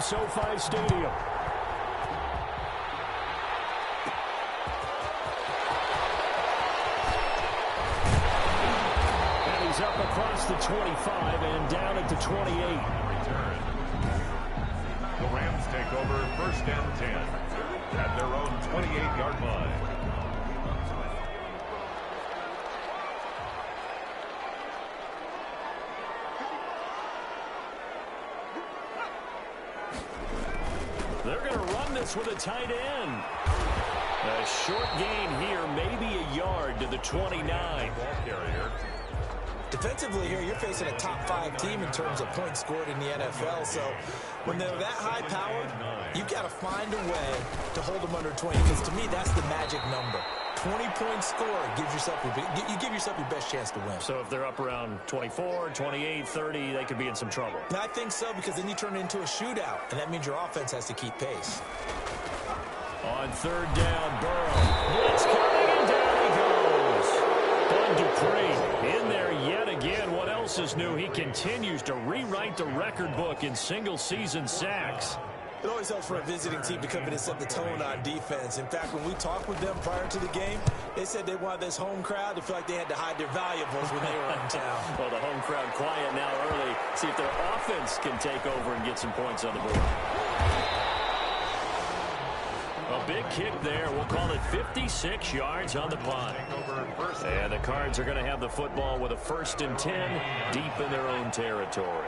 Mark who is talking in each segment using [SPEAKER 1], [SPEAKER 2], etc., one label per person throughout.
[SPEAKER 1] SoFi Stadium. And he's up across the 25 and down at the 28.
[SPEAKER 2] Return. The Rams take over 1st and 10 at their own 28-yard line.
[SPEAKER 1] They're going to run this with a tight end. A short gain here, maybe a yard to the 29.
[SPEAKER 2] Ball carrier.
[SPEAKER 3] Defensively here, you're facing a top 5 team in terms of points scored in the NFL. So when they're that high powered, you've got to find a way to hold them under 20. Because to me, that's the magic number. 20-point score gives yourself you give yourself your best chance to win.
[SPEAKER 1] So if they're up around 24, 28, 30, they could be in some trouble.
[SPEAKER 3] I think so, because then you turn it into a shootout, and that means your offense has to keep pace.
[SPEAKER 1] On 3rd down, Burrow. It's coming, and down he goes. Bud Dupree in there yet again. What else is new? He continues to rewrite the record book in single-season sacks.
[SPEAKER 3] It always helps for a visiting team to come in and set the tone on defense. In fact, when we talked with them prior to the game, they said they wanted this home crowd to feel like they had to hide their valuables when they were in town.
[SPEAKER 1] Well, the home crowd quiet now early. See if their offense can take over and get some points on the board. A big kick there. We'll call it 56 yards on the punt. And the Cards are going to have the football with a 1st and 10 deep in their own territory.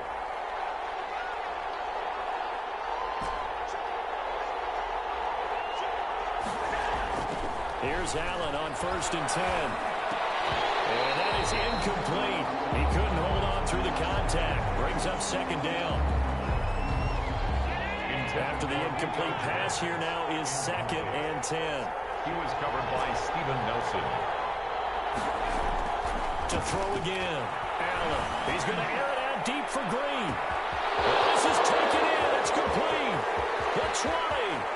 [SPEAKER 1] Here's Allen on 1st and 10. And that is incomplete. He couldn't hold on through the contact. Brings up 2nd down. After the incomplete pass, here now is 2nd and 10.
[SPEAKER 2] He was covered by Steven Nelson.
[SPEAKER 1] To throw again. Allen. He's going to air it out deep for Green. This is taken in. It's complete. The 20.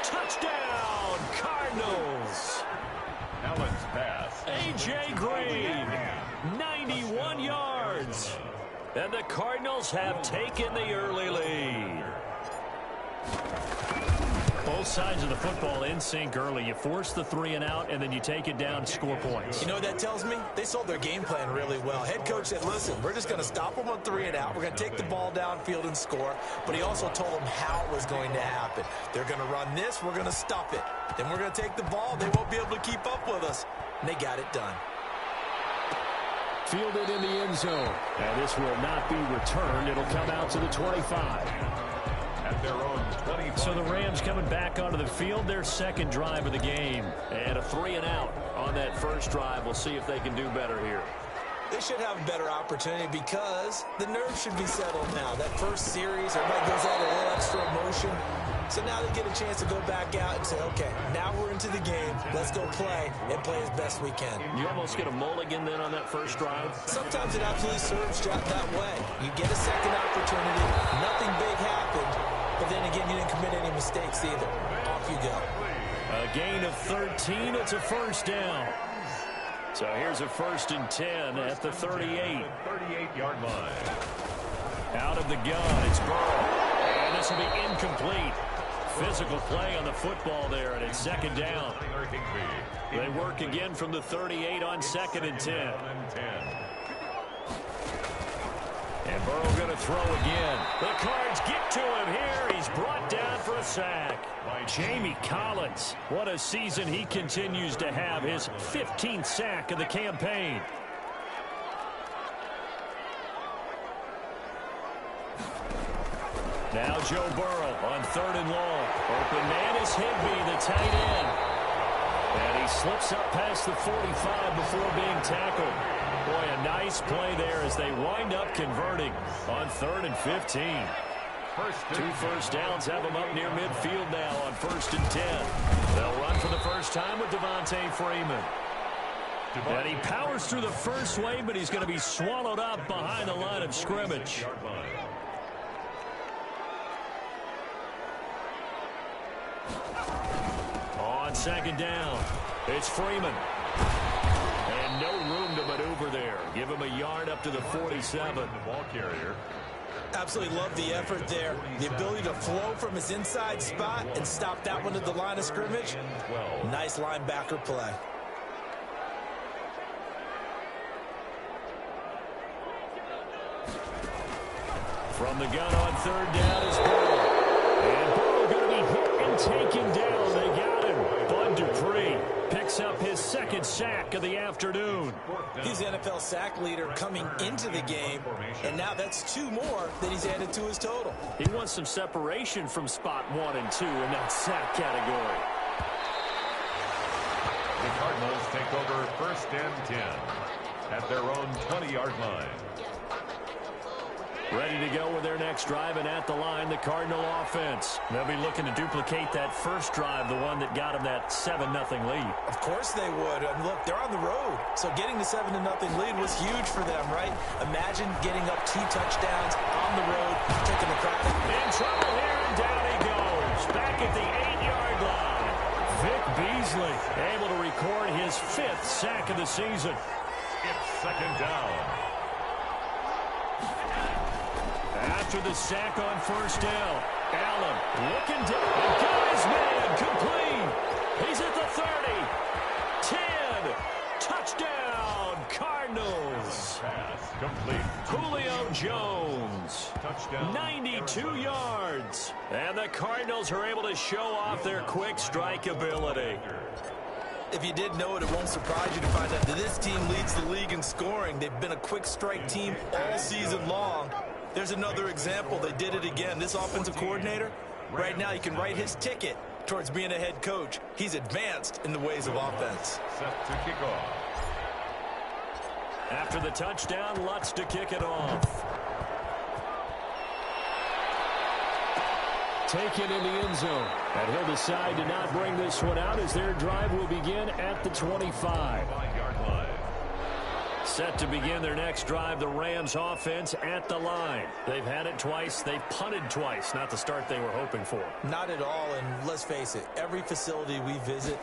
[SPEAKER 1] Touchdown, Cardinals.
[SPEAKER 2] Allen's pass.
[SPEAKER 1] A.J. Green, 91 yards. And the Cardinals have taken the early lead. Both sides of the football in sync early. You force the 3 and out, and then you take it down, score points.
[SPEAKER 3] You know what that tells me? They sold their game plan really well. Head coach said, listen, we're just going to stop them on 3 and out. We're going to take the ball downfield and score. But he also told them how it was going to happen. They're going to run this. We're going to stop it. Then we're going to take the ball. They won't be able to keep up with us. And they got it done.
[SPEAKER 1] Fielded in the end zone. And this will not be returned. It'll come out to the 25.
[SPEAKER 2] At their own 25.
[SPEAKER 1] So the Rams coming back onto the field, their 2nd drive of the game. And a 3 and out on that 1st drive. We'll see if they can do better here.
[SPEAKER 3] They should have a better opportunity because the nerves should be settled now. That first series, everybody goes out a little extra emotion. So now they get a chance to go back out and say, okay, now we're into the game. Let's go play and play as best we can.
[SPEAKER 1] You almost get a mulligan then on that 1st drive?
[SPEAKER 3] Sometimes it absolutely serves you that way. You get a 2nd opportunity. Nothing big happened. But then again, you didn't commit any mistakes either. Off you go.
[SPEAKER 1] A gain of 13. It's a 1st down. So here's a 1st and 10 at the 38.
[SPEAKER 2] 38-yard line.
[SPEAKER 1] Out of the gun, it's Burrow. And this will be incomplete. Physical play on the football there, and it's 2nd down. They work again from the 38 on 2nd and 10. And Burrow going to throw again. The Cards get to him here. He's brought down for a sack. Jamie Collins, what a season he continues to have. His 15th sack of the campaign. Now Joe Burrow on 3rd and long. Open man is Higbee, the tight end. And he slips up past the 45 before being tackled. Boy, a nice play there as they wind up converting on 3rd and 15. 2 1st downs have them up near midfield now on 1st and 10. They'll run for the first time with Devontae Freeman. And he powers through the first wave, but he's going to be swallowed up behind the line of scrimmage. On 2nd down, it's Freeman. And no room to maneuver there. Give him a yard up to the 47.
[SPEAKER 2] The ball carrier.
[SPEAKER 3] Absolutely love the effort there. The ability to flow from his inside spot and stop that one at the line of scrimmage. Nice linebacker play.
[SPEAKER 1] From the gun on third down is Burrow. And Burrow going to be hit and taken down. They got him. Bud Dupree picks up his second sack of the afternoon.
[SPEAKER 3] He's the NFL sack leader coming into the game, and now that's 2 more that he's added to his total.
[SPEAKER 1] He wants some separation from spot 1 and 2 in that sack category.
[SPEAKER 2] The Cardinals take over first and 10 at their own 20-yard line.
[SPEAKER 1] Ready to go with their next drive, and at the line, the Cardinal offense. They'll be looking to duplicate that first drive, the one that got them that 7-0 lead.
[SPEAKER 3] Of course they would. And look, they're on the road. So getting the 7-0 lead was huge for them, right? Imagine getting up 2 touchdowns on the road, taking the crowd.
[SPEAKER 1] In trouble here, and down he goes. Back at the 8-yard line. Vic Beasley able to record his 5th sack of the season.
[SPEAKER 2] It's second down.
[SPEAKER 1] After the sack on first down, Allen looking down and got his man complete. He's at the 30, 10, touchdown, Cardinals.
[SPEAKER 2] Pass complete.
[SPEAKER 1] Julio Jones,
[SPEAKER 2] Touchdown.
[SPEAKER 1] 92 yards. And the Cardinals are able to show off their quick strike ability.
[SPEAKER 3] If you didn't know it, it won't surprise you to find out that this team leads the league in scoring. They've been a quick strike team all season long. There's another example. They did it again. This offensive coordinator, right now, you can write his ticket towards being a head coach. He's advanced in the ways of offense.
[SPEAKER 2] Set to kick off.
[SPEAKER 1] After the touchdown, Lutz to kick it off. Taken in the end zone. And he'll decide to not bring this one out as their drive will begin at the 25.
[SPEAKER 2] 5-yard line.
[SPEAKER 1] Set to begin their next drive, the Rams offense at the line. They've had it twice. They've punted twice. Not the start they were hoping for.
[SPEAKER 3] Not at all, and let's face it, every facility we visit,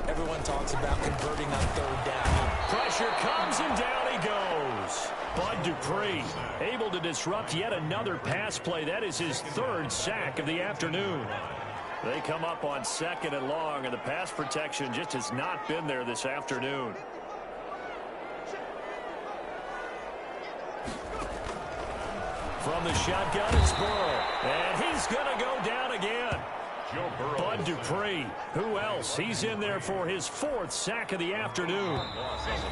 [SPEAKER 3] everyone talks about converting on third down.
[SPEAKER 1] Pressure comes, and down he goes. Bud Dupree able to disrupt yet another pass play. That is his 3rd sack of the afternoon. They come up on 2nd and long, and the pass protection just has not been there this afternoon. From the shotgun, it's Burrow. And he's going to go down again.
[SPEAKER 2] Joe Burrow.
[SPEAKER 1] Bud Dupree. Who else? He's in there for his 4th sack of the afternoon.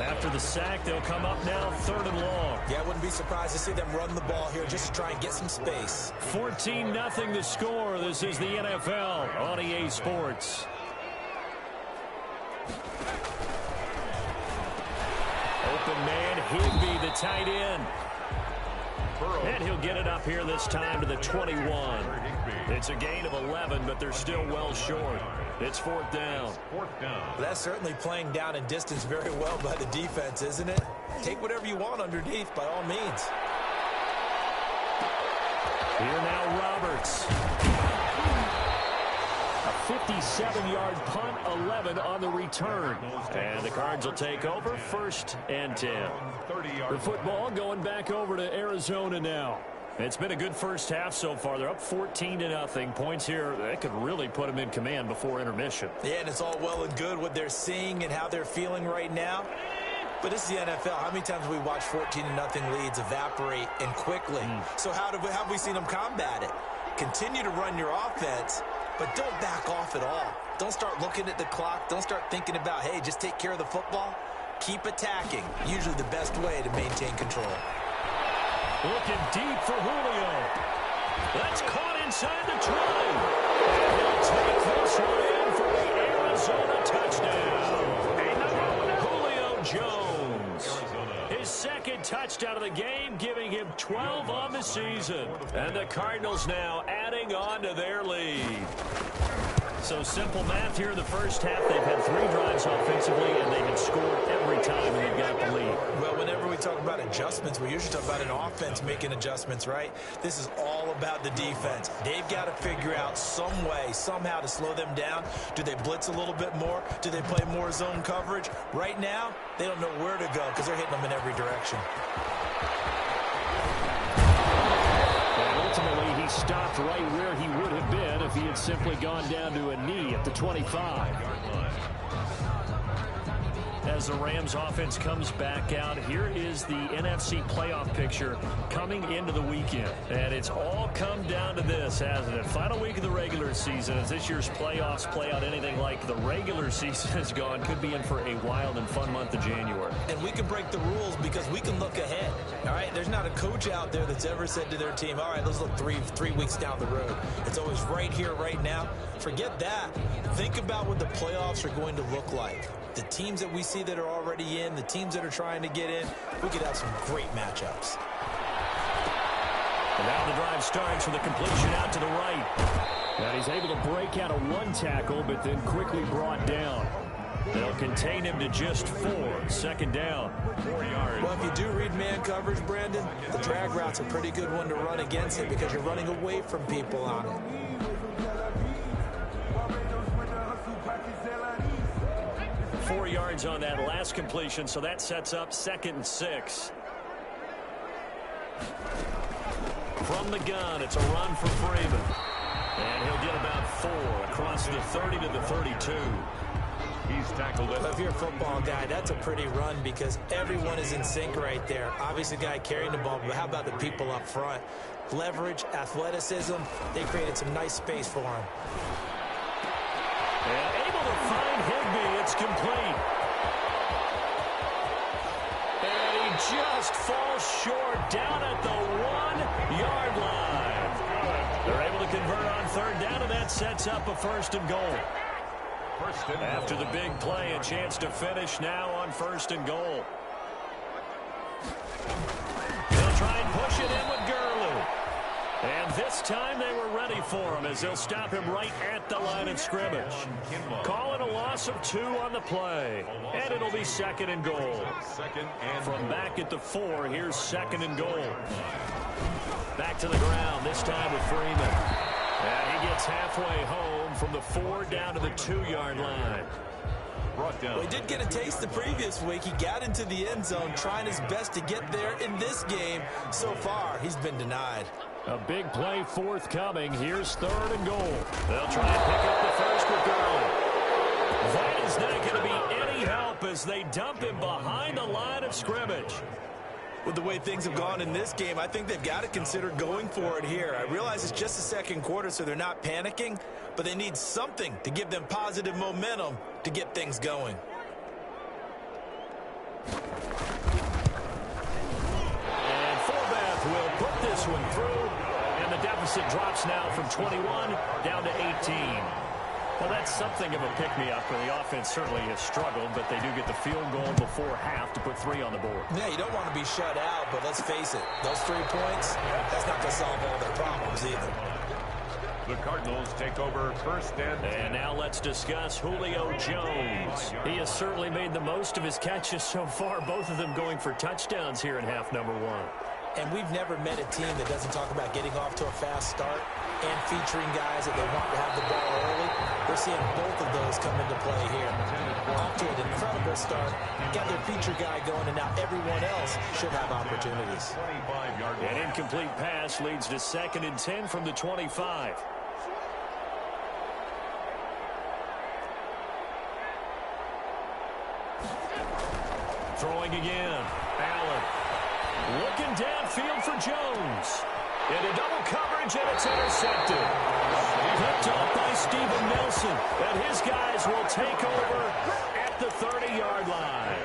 [SPEAKER 1] After the sack, they'll come up now 3rd and long.
[SPEAKER 3] Yeah, I wouldn't be surprised to see them run the ball here just to try and get some space.
[SPEAKER 1] 14-0 the score. This is the NFL on EA Sports. Open man, Higbee, the tight end. And he'll get it up here this time to the 21. It's a gain of 11, but they're still well short. It's 4th down.
[SPEAKER 2] Well,
[SPEAKER 3] that's certainly playing down in distance very well by the defense, isn't it? Take whatever you want underneath, by all means.
[SPEAKER 1] Here now, Roberts. A 57-yard punt, 11 on the return. And the Cards will take over 1st and 10. The football going back over to Arizona now. It's been a good first half so far. They're up 14-0. Points here, that could really put them in command before intermission.
[SPEAKER 3] Yeah, and it's all well and good what they're seeing and how they're feeling right now. But this is the NFL. How many times have we watched 14-0 leads evaporate and quickly? So how have we seen them combat it? Continue to run your offense, but don't back off at all. Don't start looking at the clock. Don't start thinking about, hey, just take care of the football. Keep attacking. Usually the best way to maintain control.
[SPEAKER 1] Looking deep for Julio. That's caught inside the 20. And he'll take this one in for the Arizona touchdown. Julio Jones. His 2nd touchdown of the game, giving him 12 on the season. And the Cardinals now adding on to their lead. So simple math here in the first half. They've had 3 drives offensively, and they've been scored every time they've got the lead.
[SPEAKER 3] Well, whenever we talk about adjustments, we usually talk about an offense making adjustments, right? This is all about the defense. They've got to figure out some way, somehow to slow them down. Do they blitz a little bit more? Do they play more zone coverage? Right now, they don't know where to go because they're hitting them in every direction.
[SPEAKER 1] ultimately, he stopped right where he would have been if he had simply gone down to a knee at the 25. As the Rams offense comes back out, here is the NFC playoff picture coming into the weekend. And it's all come down to this, hasn't it? Final week of the regular season. As this year's playoffs play out anything like the regular season has gone, could be in for a wild and fun month of January.
[SPEAKER 3] And we can break the rules because we can look ahead. All right, there's not a coach out there that's ever said to their team, all right, let's look three weeks down the road. It's always right here, right now. Forget that. Think about what the playoffs are going to look like. The teams that we see that are already in, the teams that are trying to get in, we could have some great matchups.
[SPEAKER 1] And now the drive starts with a completion out to the right. And he's able to break out a one tackle, but then quickly brought down. They'll contain him to just 4. Second down. 4 yards.
[SPEAKER 3] Well, if you do read man coverage, Brandon, the drag route's a pretty good one to run against it because you're running away from people on it.
[SPEAKER 1] 4 yards on that last completion, so that sets up 2nd and 6. From the gun, it's a run for Freeman. And he'll get about 4 across the 30 to the 32.
[SPEAKER 2] He's tackled it.
[SPEAKER 3] Well, if you're a football guy, that's a pretty run because everyone is in sync right there. Obviously, the guy carrying the ball, but how about the people up front? Leverage, athleticism, they created some nice space for him.
[SPEAKER 1] And able to find Higbee. It's complete. And he just falls short down at the 1-yard line. They're able to convert on 3rd down, and that sets up a 1st and goal. After the big play, a chance to finish now on 1st and goal. They'll try and push it in with Gurley. And this time they were ready for him as they'll stop him right at the line of scrimmage. Calling a loss of 2 on the play. And it'll be 2nd and goal. From back at the 4, here's 2nd and goal. Back to the ground, this time with Freeman. And he gets halfway home from the 4 down to the 2-yard line.
[SPEAKER 3] Well, he did get a taste the previous week. He got into the end zone trying his best to get there in this game. So far, he's been denied.
[SPEAKER 1] A big play forthcoming. Here's 3rd and goal. They'll try and pick up the 1st with Gurley. That is not going to be any help as they dump him behind the line of scrimmage.
[SPEAKER 3] With the way things have gone in this game, I think they've got to consider going for it here. I realize it's just the 2nd quarter, so they're not panicking, but they need something to give them positive momentum to get things going.
[SPEAKER 1] And Forbath will put this one through, and the deficit drops now from 21 down to 18. Well, that's something of a pick-me-up, where the offense certainly has struggled, but they do get the field goal before half to put 3 on the board.
[SPEAKER 3] Yeah, you don't want to be shut out, but let's face it, those 3 points, that's not going to solve all their problems either.
[SPEAKER 2] The Cardinals take over 1st and 10.
[SPEAKER 1] And now let's discuss Julio Jones. He has certainly made the most of his catches so far, both of them going for touchdowns here in half number 1.
[SPEAKER 3] And we've never met a team that doesn't talk about getting off to a fast start and featuring guys that they want to have the ball early. We're seeing both of those come into play here. Off to an incredible start, got their feature guy going, and now everyone else should have opportunities.
[SPEAKER 1] An incomplete pass leads to 2nd and 10 from the 25. Throwing again. Allen. Looking downfield for Jones. Into double coverage, and it's intercepted. Picked off by Steven Nelson. And his guys will take over at the 30-yard line.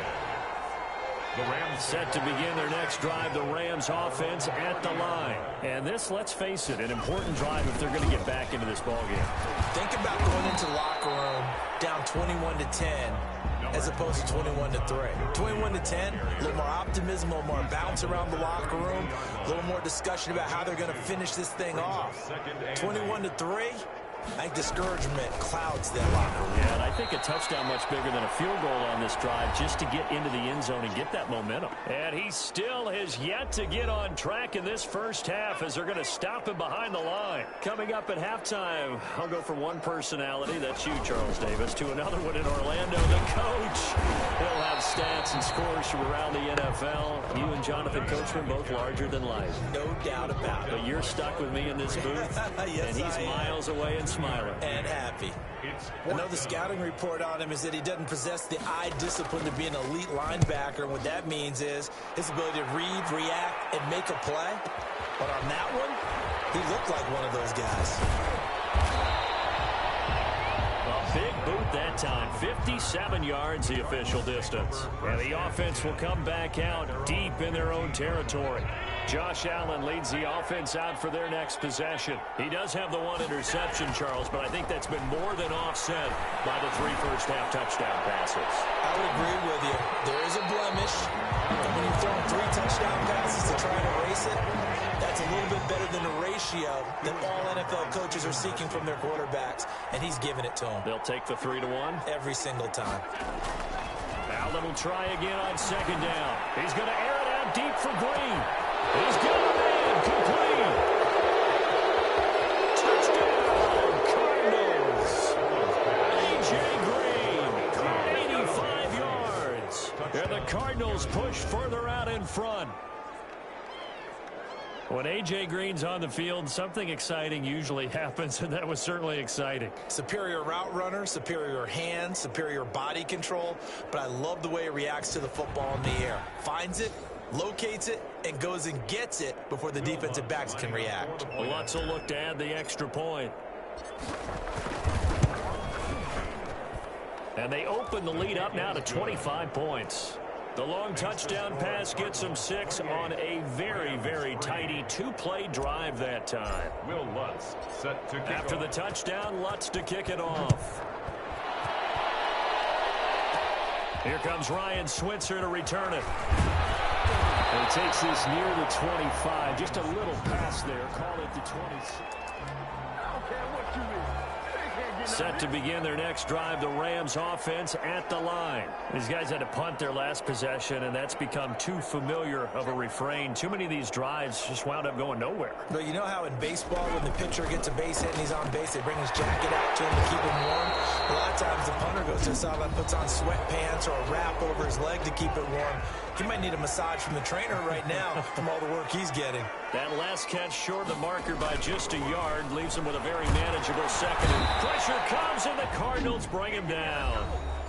[SPEAKER 2] The Rams
[SPEAKER 1] set to begin their next drive. The Rams offense at the line. And this, let's face it, an important drive if they're going to get back into this ballgame.
[SPEAKER 3] Think about going into the locker room down 21-10 as opposed to 21-3. 21-10, a little more optimism, a little more bounce around the locker room, a little more discussion about how they're going to finish this thing off. 21-3, I think discouragement clouds that locker room.
[SPEAKER 1] Yeah, and I think a touchdown much bigger than a field goal on this drive just to get into the end zone and get that momentum. And he still has yet to get on track in this first half as they're going to stop him behind the line. Coming up at halftime, I'll go from one personality, that's you, Charles Davis, to another one in Orlando, the coach. He'll have stats and scores from around the NFL. You and Jonathan Coachman both larger than life.
[SPEAKER 3] No doubt about it.
[SPEAKER 1] But you're stuck with me in this booth,
[SPEAKER 3] yes,
[SPEAKER 1] and he's miles away and smiling.
[SPEAKER 3] And happy. I know the scouting report on him is that he doesn't possess the eye discipline to be an elite linebacker. And what that means is his ability to read, react, and make a play. But on that one, he looked like one of those guys.
[SPEAKER 1] A big boot that time. 57 yards the official distance. And the offense will come back out deep in their own territory. Josh Allen leads the offense out for their next possession. He does have the one interception, Charles, but I think that's been more than offset by the 3 first-half touchdown passes.
[SPEAKER 3] I would agree with you. There is a blemish. And when you're throwing 3 touchdown passes to try and erase it, that's a little bit better than the ratio that all NFL coaches are seeking from their quarterbacks, and he's giving it to them.
[SPEAKER 1] They'll take the 3-1.
[SPEAKER 3] Every single time.
[SPEAKER 1] Allen will try again on second down. He's going to air it out deep for Green. He's got a man complete. Touchdown, Cardinals. A.J. Green, 85 yards. And the Cardinals push further out in front. When A.J. Green's on the field, something exciting usually happens, and that was certainly exciting.
[SPEAKER 3] Superior route runner, superior hands, superior body control, but I love the way he reacts to the football in the air. Finds it, locates it, and goes and gets it before the defensive backs can react.
[SPEAKER 1] Lutz will look to add the extra point. And they open the lead up now to 25 points. The long touchdown pass gets them 6 on a very, very tidy 2-play drive that time.
[SPEAKER 2] Will Lutz set to kick
[SPEAKER 1] After
[SPEAKER 2] off.
[SPEAKER 1] the touchdown, Lutz to kick it off. Here comes Ryan Switzer to return it. And he takes this near the 25. Just a little pass there. Call it the 26. Set to begin their next drive, the Rams offense at the line. These guys had to punt their last possession, and that's become too familiar of a refrain. Too many of these drives just wound up going nowhere.
[SPEAKER 3] But you know how in baseball, when the pitcher gets a base hit and he's on base, they bring his jacket out to him to keep him warm? A lot of times the punter goes to the sideline, puts on sweatpants or a wrap over his leg to keep it warm. He might need a massage from the trainer right now from all the work he's getting.
[SPEAKER 1] That last catch short of the marker by just a yard leaves him with a very manageable second. And pressure comes, and the Cardinals bring him down.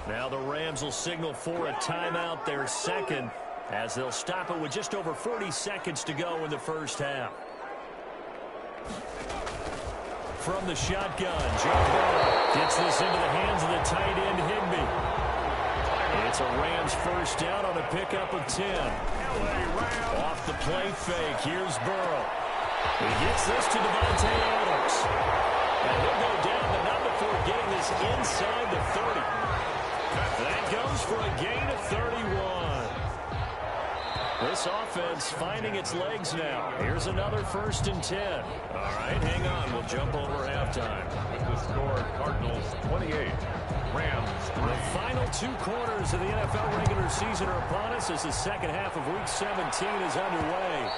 [SPEAKER 1] Now the Rams will signal for a timeout, their second, as they'll stop it with just over 40 seconds to go in the first half. From the shotgun, Joe Burrow gets this into the hands of the tight end, Higbee. It's a Rams first down on a pickup of 10. Off the play fake, here's Burrow. He gets this to Devontae Adams. And he'll go down, but not before getting this inside the 30. That goes for a gain of 31. This offense finding its legs now. Here's another 1st and 10. All right, hang on. We'll jump over halftime.
[SPEAKER 2] With the score, Cardinals 28, Rams 3.
[SPEAKER 1] The final 2 quarters of the NFL regular season are upon us as the second half of Week 17 is underway.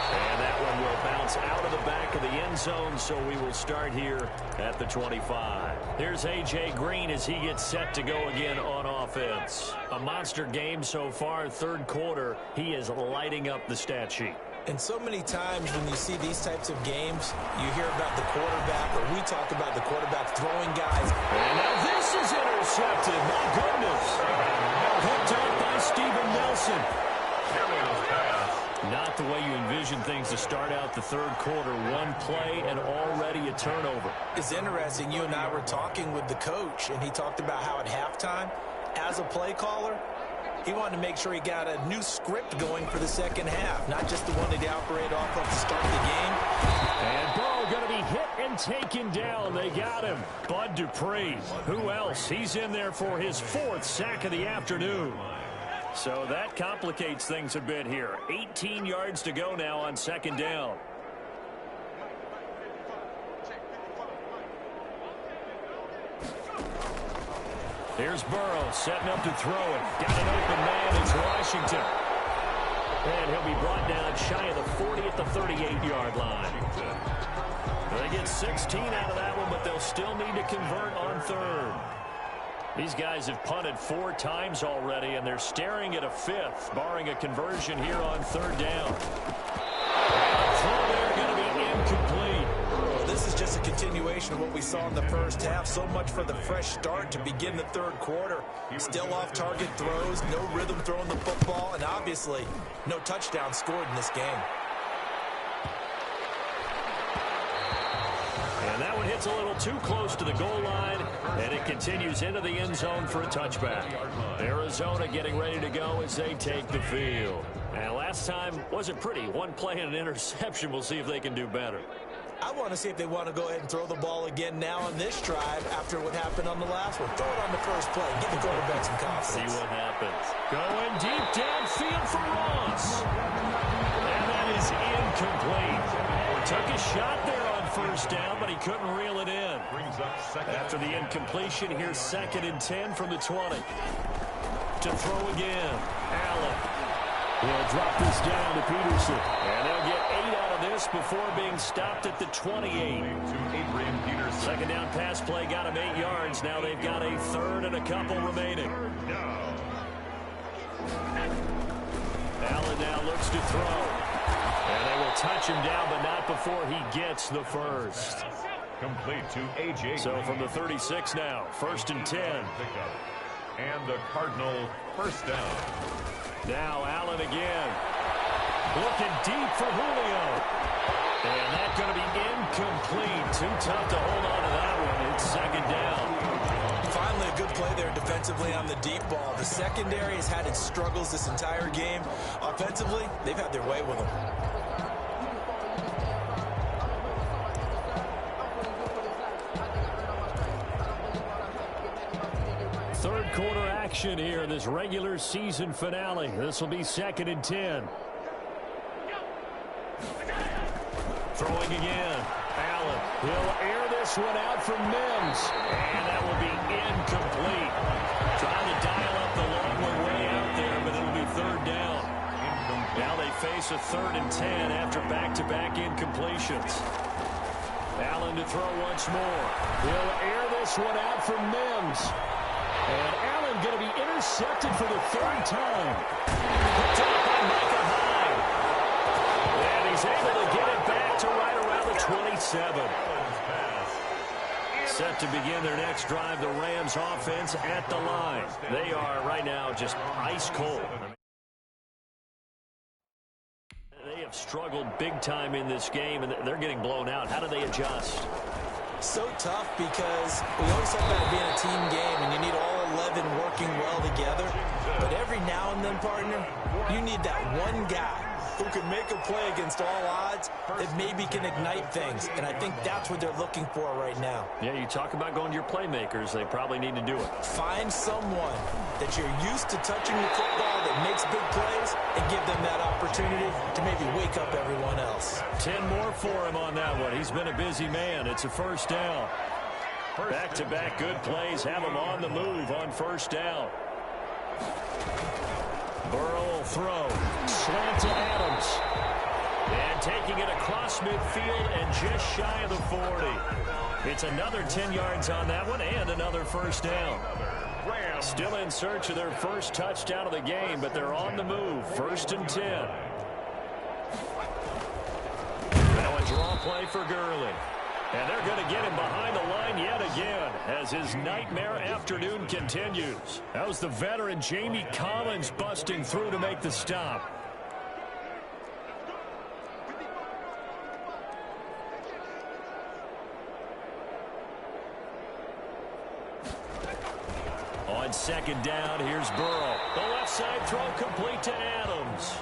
[SPEAKER 1] And that one will bounce out of the back of the end zone, so we will start here at the 25. Here's A.J. Green as he gets set to go again on offense. A monster game so far, 3rd quarter. He is lighting up the stat sheet.
[SPEAKER 3] And so many times when you see these types of games, you hear about the quarterback, or we talk about the quarterback throwing guys.
[SPEAKER 1] And now this is intercepted. My goodness. Hooked up by Steven Nelson. Not the way you envision things to start out the 3rd quarter. 1 play and already a turnover.
[SPEAKER 3] It's interesting. You and I were talking with the coach, and he talked about how at halftime, as a play caller, he wanted to make sure he got a new script going for the second half, not just the one that he operated off of to start the game.
[SPEAKER 1] And Burrow going to be hit and taken down. They got him. Bud Dupree. Who else? He's in there for his 4th sack of the afternoon. So that complicates things a bit here. 18 yards to go now on 2nd down. Here's Burrow setting up to throw it. Got an open man. It's Washington. And he'll be brought down shy of the 40 at the 38-yard line. They get 16 out of that one, but they'll still need to convert on third. These guys have punted 4 times already, and they're staring at a 5th, barring a conversion here on third down. Throw there going to be incomplete.
[SPEAKER 3] Well, this is just a continuation of what we saw in the first half. So much for the fresh start to begin the third quarter. Still off-target throws, no rhythm throwing the football, and obviously no touchdown scored in this game.
[SPEAKER 1] And that one hits a little too close to the goal line, and it continues into the end zone for a touchback. Arizona getting ready to go as they take the field. And last time wasn't pretty. One play and an interception. We'll see if they can do better.
[SPEAKER 3] I want to see if they want to go ahead and throw the ball again now on this drive after what happened on the last one. Throw it on the first play. Give the quarterback some confidence.
[SPEAKER 1] See what happens. Going deep downfield for Ross. And that is incomplete. Took a shot there on first down, but he couldn't reel it in. After the incompletion, here's 2nd and 10 from the 20. To throw again. Allen. He'll drop this down to Peterson. And they'll get 8 out of this before being stopped at the 28. Second down pass play got him 8 yards. Now they've got a third and a couple remaining. Allen now looks to throw. And they will touch him down, but not before he gets the first.
[SPEAKER 2] Complete to A.J.
[SPEAKER 1] So from the 36 now, 1st and 10.
[SPEAKER 2] And the Cardinal first down.
[SPEAKER 1] Now Allen again. Looking deep for Julio. And that's going to be incomplete. Too tough to hold on to that one. It's 2nd down.
[SPEAKER 3] Finally, a good play there defensively on the deep ball. The secondary has had its struggles this entire game. Offensively, they've had their way with them.
[SPEAKER 1] Third quarter action here in this regular season finale. This will be 2nd and 10. Throwing again. Allen. He'll air this one out for Mims. And that will be incomplete. Trying to dial up the long way out there, but it'll be 3rd down. Now they face a 3rd and 10 after back-to-back incompletions. Allen to throw once more. He'll air this one out for Mims. And Allen going to be intercepted for the 3rd time. Picked up by Micah Hyde. And he's able to get it back to right around the 27. Set to begin their next drive, the Rams offense at the line. They are right now just ice cold. They have struggled big time in this game, and they're getting blown out. How do they adjust?
[SPEAKER 3] So tough because we always talk about it being a team game, and you need all 11 working well together. But every now and then, partner, you need that one guy who can make a play against all odds that maybe can ignite things. And I think that's what they're looking for right now.
[SPEAKER 1] Yeah, you talk about going to your playmakers. They probably need to do it.
[SPEAKER 3] Find someone that you're used to touching the football that makes big plays and give them that opportunity to maybe wake up everyone else.
[SPEAKER 1] 10 more for him on that one. He's been a busy man. It's a 1st down. Back-to-back good plays have him on the move on 1st down. Burrow will throw. Slant to Adams. And taking it across midfield and just shy of the 40. It's another 10 yards on that one and another 1st down. Still in search of their first touchdown of the game, but they're on the move. 1st and 10. Now a draw play for Gurley. And they're going to get him behind the line yet again as his nightmare afternoon continues. That was the veteran Jamie Collins busting through to make the stop. On 2nd down, here's Burrow. The left side throw complete to Adams.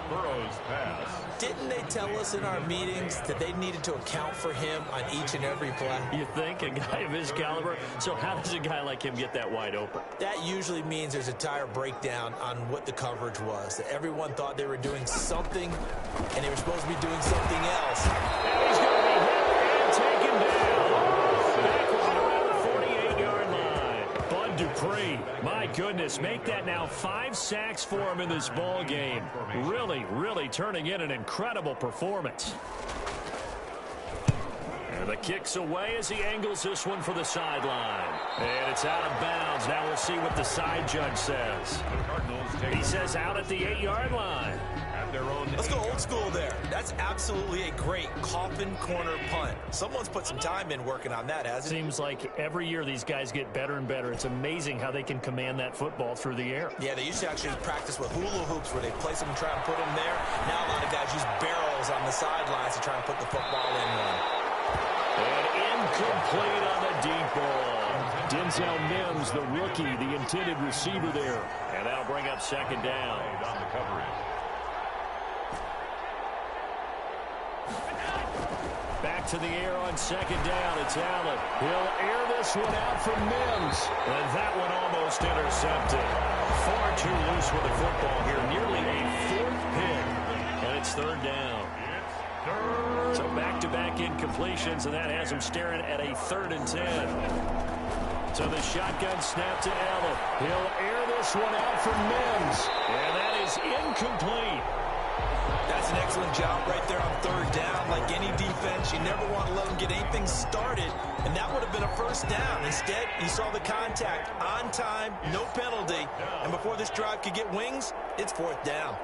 [SPEAKER 2] Burrow's pass.
[SPEAKER 3] Didn't they tell us in our meetings that they needed to account for him on each and every play?
[SPEAKER 1] You think? A guy of his caliber? So how does a guy like him get that wide open?
[SPEAKER 3] That usually means there's a tire breakdown on what the coverage was. That everyone thought they were doing something, and they were supposed to be doing something else.
[SPEAKER 1] And he's going to be hit and taken down. Back around the 48-yard line. Bud Dupree free. My goodness, make that now 5 sacks for him in this ball game. Really turning in an incredible performance. And the kick's away as he angles this one for the sideline. And it's out of bounds. Now we'll see what the side judge says. He says out at the 8-yard line.
[SPEAKER 3] Let's go old school there. That's absolutely a great coffin corner punt. Someone's put some time in working on that, hasn't it?
[SPEAKER 1] Seems like every year these guys get better and better. It's amazing how they can command that football through the air.
[SPEAKER 3] Yeah, they used to actually practice with hula hoops where they place them and try and put them there. Now a lot of guys use barrels on the sidelines to try and put the football in one.
[SPEAKER 1] And incomplete on the deep ball. Denzel Mims, the rookie, the intended receiver there. And that'll bring up second down.
[SPEAKER 2] On the coverage.
[SPEAKER 1] Back to the air on second down. It's Allen. He'll air this one out from Mims. And that one almost intercepted. Far too loose with the football here. Nearly a 4th pick. And it's third down. So back-to-back incompletions, and that has him staring at a 3rd and 10. So the shotgun snap to Allen. He'll air this one out from Mims. And that is incomplete.
[SPEAKER 3] That's an excellent job right there on 3rd down. Like any defense, you never want to let them get anything started, and that would have been a 1st down. Instead, you saw the contact on time, no penalty, and before this drive could get wings, it's 4th down.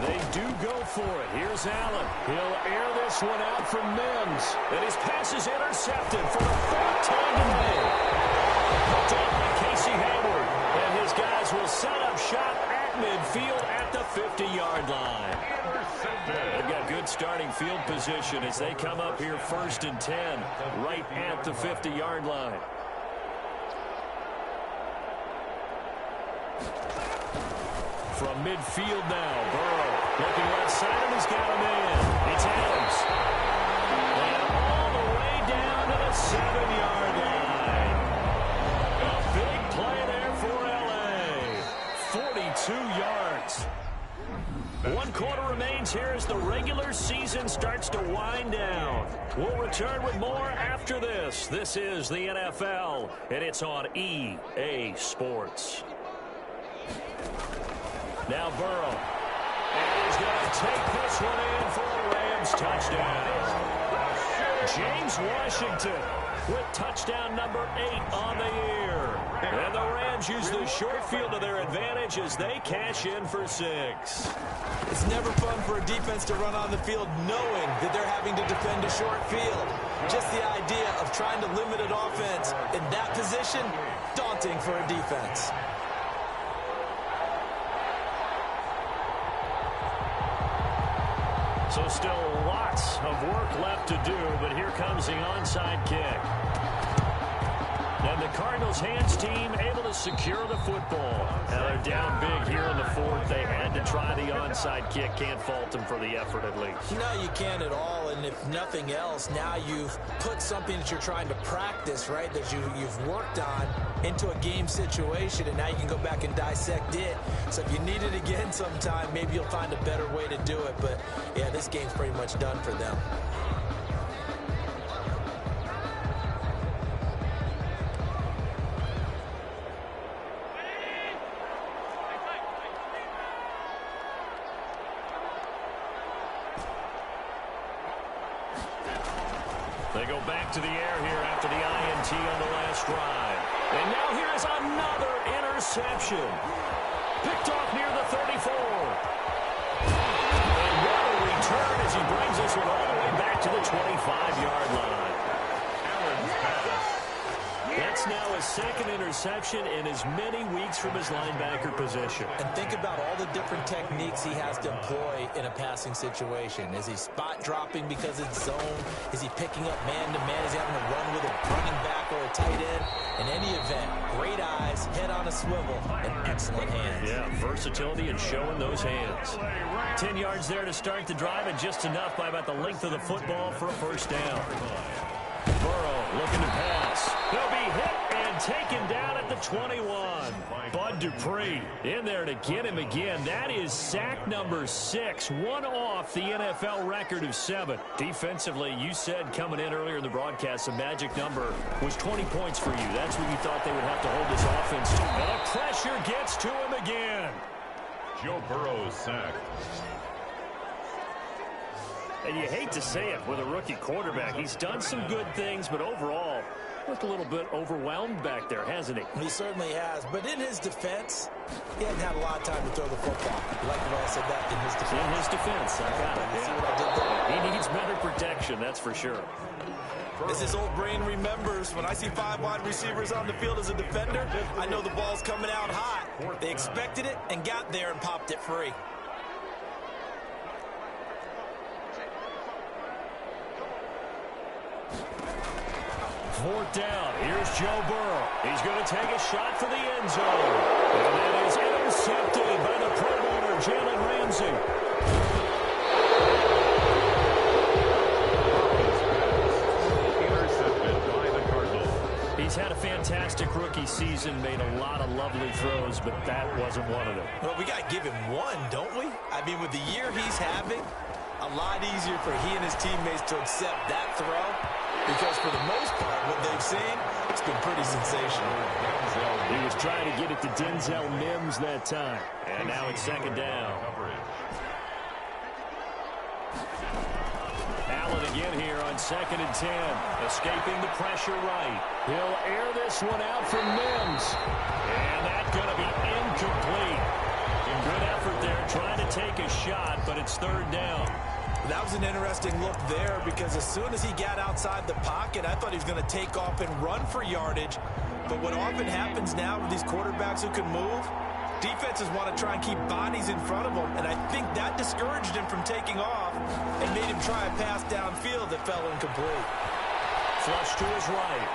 [SPEAKER 1] They do go for it. Here's Allen. He'll air this one out from Mims. And his pass is intercepted for the 4th time today. Hooked off by Casey Hayward. And his guys will set up shop at midfield at the 50-yard line. They've got good starting field position as they come up here 1st and 10, right at the 50-yard line. From midfield now, Burrow looking left side, and he's got him in. It's Adams. And all the way down to the 7-yard line. A big play there for L.A. 42 yards. 1 quarter remains here as the regular season starts to wind down. We'll return with more after this. This is the NFL, and it's on EA Sports. Now Burrow. And he's going to take this one in for a Rams touchdown. James Washington with touchdown number 8 on the year. And the Rams use the short field to their advantage as they cash in for 6.
[SPEAKER 3] It's never fun for a defense to run on the field knowing that they're having to defend a short field. Just the idea of trying to limit an offense in that position, daunting for a defense.
[SPEAKER 1] So still lots of work left to do, but here comes the onside kick. And the Cardinals hands team able to secure the football. Now they're down big here in the 4th. They had to try the onside kick. Can't fault them for the effort at least.
[SPEAKER 3] No, you can't at all. And if nothing else, now you've put something that you're trying to practice, right, that you've worked on into a game situation, and now you can go back and dissect it. So if you need it again sometime, maybe you'll find a better way to do it. But, yeah, this game's pretty much done for them.
[SPEAKER 1] They go back to the air here after the INT on the last drive. And now here is another interception. Picked off near the 34. And what a return as he brings this one all the way back to the 25-yard line. That's now his 2nd interception in as many weeks from his linebacker position.
[SPEAKER 3] And think about all the different techniques he has to employ in a passing situation. Is he spot dropping because it's zone? Is he picking up man-to-man? Is he having to run with a running back or a tight end? In any event, great eyes, head on a swivel, and excellent hands.
[SPEAKER 1] Yeah, versatility and showing those hands. 10 yards there to start the drive, and just enough by about the length of the football for a 1st down. Burrow looking to pass. He'll be hit and taken down at the 21. Bud Dupree in there to get him again. That is sack number 6, one off the NFL record of 7. Defensively, you said coming in earlier in the broadcast, the magic number was 20 points for you. That's what you thought they would have to hold this offense to. And the pressure gets to him again.
[SPEAKER 2] Joe Burrow sacked.
[SPEAKER 1] And you hate to say it with a rookie quarterback. He's done some good things, but overall, looked a little bit overwhelmed back there, hasn't he?
[SPEAKER 3] He certainly has. But in his defense, he hadn't had a lot of time to throw the football. You like the way I said that? In his defense.
[SPEAKER 1] In his defense. I got it.
[SPEAKER 3] See what I did there?
[SPEAKER 1] He needs better protection, that's for sure.
[SPEAKER 3] As his old brain remembers, when I see 5 wide receivers on the field as a defender, I know the ball's coming out hot. They expected it and got there and popped it free.
[SPEAKER 1] Fourth down. Here's Joe Burrow. He's going to take a shot for the end zone. And that is intercepted by the Pro Bowler, Jalen Ramsey.
[SPEAKER 2] Intercepted by the Cardinals.
[SPEAKER 1] He's had a fantastic rookie season, made a lot of lovely throws, but that wasn't one of them.
[SPEAKER 3] Well, we got to give him one, don't we? I mean, with the year he's having, a lot easier for he and his teammates to accept that throw. Because for the most part, what they've seen, it's been pretty sensational.
[SPEAKER 1] He was trying to get it to Denzel Mims that time. And now it's second down. Allen again here on 2nd and 10. Escaping the pressure right. He'll air this one out for Mims. And that's going to be incomplete. Good effort there, trying to take a shot, but it's third down.
[SPEAKER 3] That was an interesting look there because as soon as he got outside the pocket, I thought he was going to take off and run for yardage. But what often happens now with these quarterbacks who can move, defenses want to try and keep bodies in front of them. And I think that discouraged him from taking off and made him try a pass downfield that fell incomplete.
[SPEAKER 1] Flush to his right.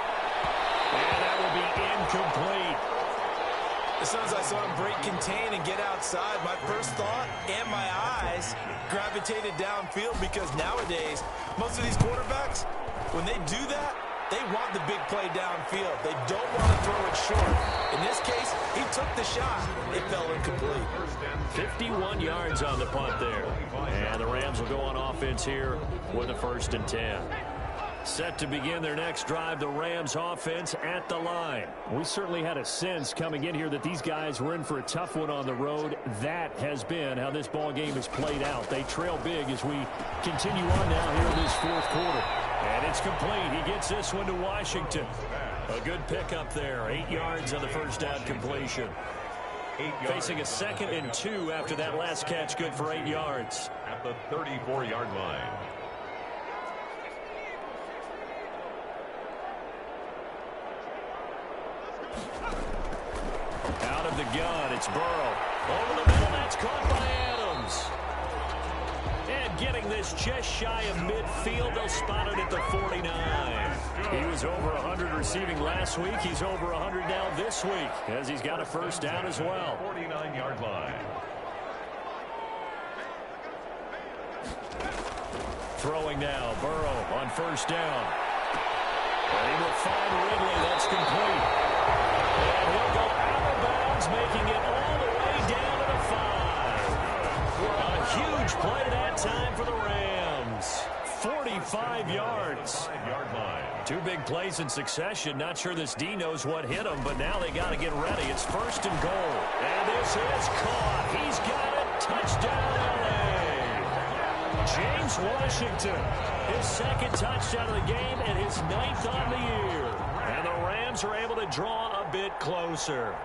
[SPEAKER 1] And that will be incomplete.
[SPEAKER 3] As soon as I saw him break contain and get outside, my first thought and my eyes gravitated downfield because nowadays, most of these quarterbacks, when they do that, they want the big play downfield. They don't want to throw it short. In this case, he took the shot. It fell incomplete.
[SPEAKER 1] 51 yards on the punt there. And the Rams will go on offense here with a 1st and 10. Set to begin their next drive, the Rams offense at the line. We certainly had a sense coming in here that these guys were in for a tough one on the road. That has been how this ball game has played out. They trail big as we continue on now here in this 4th quarter. And it's complete. He gets this one to Washington. A good pickup there. 8 yards on the first down completion. Facing a 2nd and 2 after that last catch, good for 8 yards.
[SPEAKER 2] At the 34-yard line.
[SPEAKER 1] Out of the gun, it's Burrow. Over the middle, that's caught by Adams. And getting this just shy of midfield, they'll spot it at the 49. He was over 100 receiving last week. He's over 100 now this week, as he's got a first down as well.
[SPEAKER 2] 49-yard line.
[SPEAKER 1] Throwing now, Burrow on first down. And he will find Ridley. That's complete. And he'll go out of bounds, making it all the way down to the 5. A huge play that time for the Rams. 45 yards.
[SPEAKER 2] 5-yard line.
[SPEAKER 1] 2 big plays in succession. Not sure this D knows what hit him, but now they got to get ready. It's 1st and goal. And this is caught. He's got it. Touchdown, LA. James Washington, his 2nd touchdown of the game and his 9th on the year. And the Rams are able to draw a bit closer.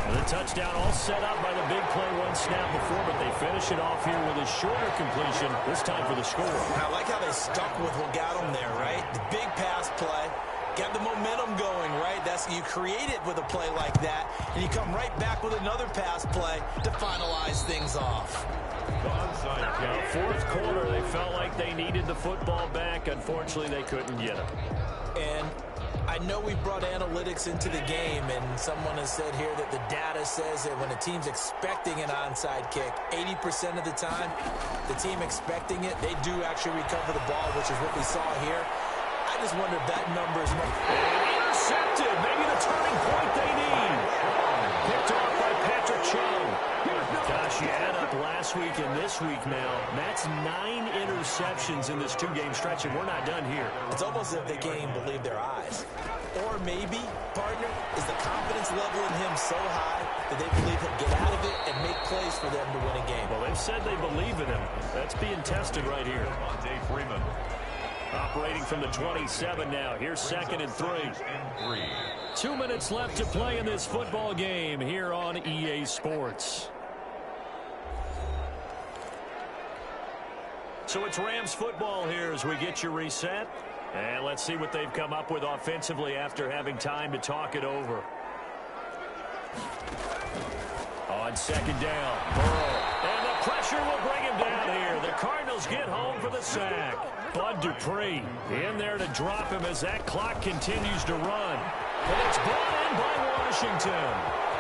[SPEAKER 1] And the touchdown all set up by the big play one snap before, but they finish it off here with a shorter completion, this time for the score.
[SPEAKER 3] I like how they stuck with what got them there, right? The big pass play. Got the momentum going, right? You create it with a play like that, and you come right back with another pass play to finalize things off.
[SPEAKER 1] Now, 4th quarter, they felt like they needed the football back. Unfortunately, they couldn't get it.
[SPEAKER 3] And I know we brought analytics into the game, and someone has said here that the data says that when a team's expecting an onside kick, 80% of the time, the team expecting it, they do actually recover the ball, which is what we saw here. I just wonder if that number is more.
[SPEAKER 1] Intercepted. Maybe the turning point they need. Picked off by Patrick Chung. Gosh, you add up last week and this week now. That's 9 interceptions in this 2-game stretch, and we're not done here.
[SPEAKER 3] It's almost as if they can't even believe their eyes. Or maybe, partner, is the confidence level in him so high that they believe he'll get out of it and make plays for them to win a game.
[SPEAKER 1] Well, they've said they believe in him. That's being tested right here.
[SPEAKER 2] Devontae Freeman.
[SPEAKER 1] Operating from the 27 now. Here's 2nd and 3. 2 minutes left to play in this football game here on EA Sports. So it's Rams football here as we get you reset. And let's see what they've come up with offensively after having time to talk it over. On 2nd down, Burrow. And the pressure will bring him down here. The Cardinals get home for the sack. Bud Dupree in there to drop him as that clock continues to run. And it's brought in by Washington.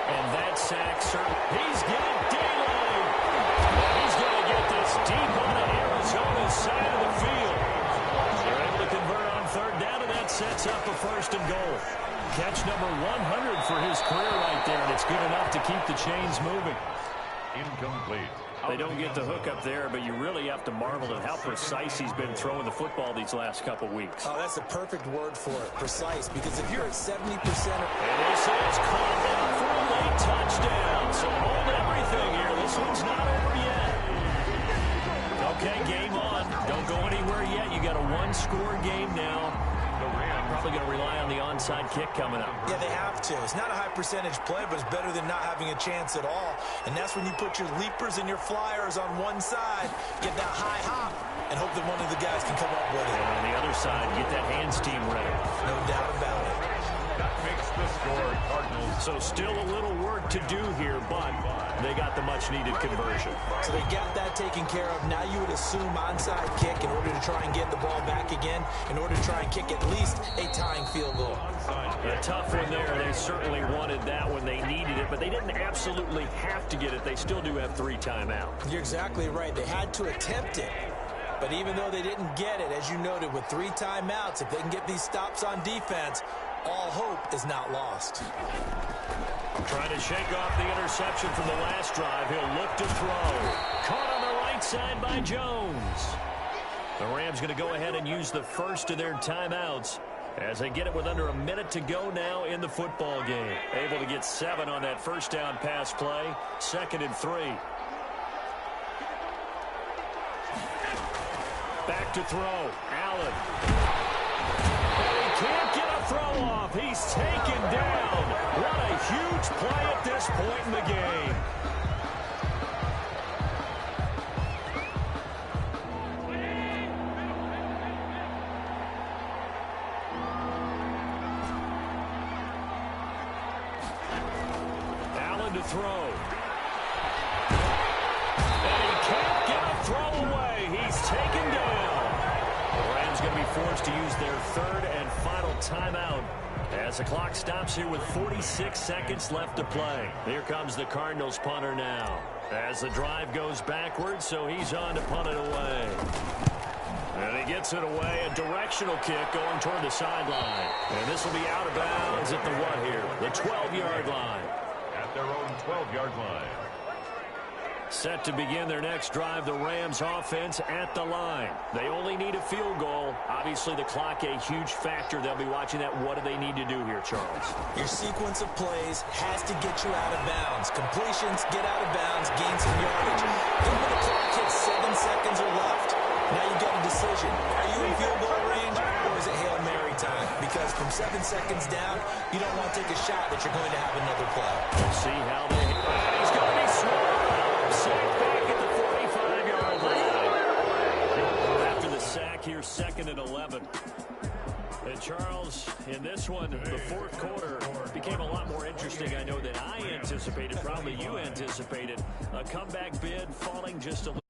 [SPEAKER 1] And that sack, he's getting daylight. He's going to get this deep on the Arizona's side of the field. They're able to convert on 3rd down, and that sets up a 1st and goal. Catch number 100 for his career right there, and it's good enough to keep the chains moving.
[SPEAKER 2] Incomplete.
[SPEAKER 1] They don't get the hook up there, but you really have to marvel at how precise he's been throwing the football these last couple weeks.
[SPEAKER 3] Oh, that's a perfect word for it, precise, because if you're at 70%...
[SPEAKER 1] And this is caught down for a late touchdown. So hold everything here. This one's not over yet. Okay, game on. Don't go anywhere yet. You got a 1-score game now.
[SPEAKER 2] The Rams
[SPEAKER 1] Probably going to rely on the onside kick coming up.
[SPEAKER 3] Yeah, they have to. It's not a high-percentage play, but it's better than not having a chance at all. And that's when you put your leapers and your flyers on one side, get that high hop, and hope that one of the guys can come up with it.
[SPEAKER 1] And on the other side, get that hands team ready.
[SPEAKER 3] No doubt about it.
[SPEAKER 2] that makes the score Cardinals.
[SPEAKER 1] So still a little work to do here, but they got the much-needed conversion.
[SPEAKER 3] So they got that taken care of. Now you would assume onside kick in order to try and get the ball back again, in order to try and kick at least a tying field goal.
[SPEAKER 1] A tough one there. They certainly wanted that when they needed it, but they didn't absolutely have to get it. They still do have 3 timeouts.
[SPEAKER 3] You're exactly right. They had to attempt it. But even though they didn't get it, as you noted, with 3 timeouts, if they can get these stops on defense, all hope is not lost.
[SPEAKER 1] Trying to shake off the interception from the last drive. He'll look to throw. Caught on the right side by Jones. The Rams going to go ahead and use the first of their timeouts as they get it with under a minute to go now in the football game. Able to get 7 on that first down pass play. 2nd and 3. Back to throw. Allen. And he can't get a throw off. He's taken down. What a huge play at this point in the game. Allen to throw. And he can't get a throw away. He's taken down. The Rams going to be forced to use their 3rd and final timeout as the clock stops here with 46 seconds left to play. Here comes the Cardinals punter now as the drive goes backwards, so he's on to punt it away. And he gets it away, a directional kick going toward the sideline. And this will be out of bounds at the what here? The 12-yard line.
[SPEAKER 2] At their own 12-yard line.
[SPEAKER 1] Set to begin their next drive, the Rams offense at the line. They only need a field goal. Obviously, the clock a huge factor. They'll be watching that. What do they need to do here, Charles?
[SPEAKER 3] Your sequence of plays has to get you out of bounds. Completions, get out of bounds, gain some yardage. Then when the clock hits 7 seconds or left, now you've got a decision. Are you in field goal range, or is it Hail Mary time? Because from 7 seconds down, you don't want to take a shot that you're going to have another play.
[SPEAKER 1] We'll see how they... He's going to be smart. Sack back at the 45-yard line. After the sack here, 2nd and 11. And Charles, in this one, the 4th quarter became a lot more interesting, I know, than I anticipated. Probably you anticipated. A comeback bid falling just a little.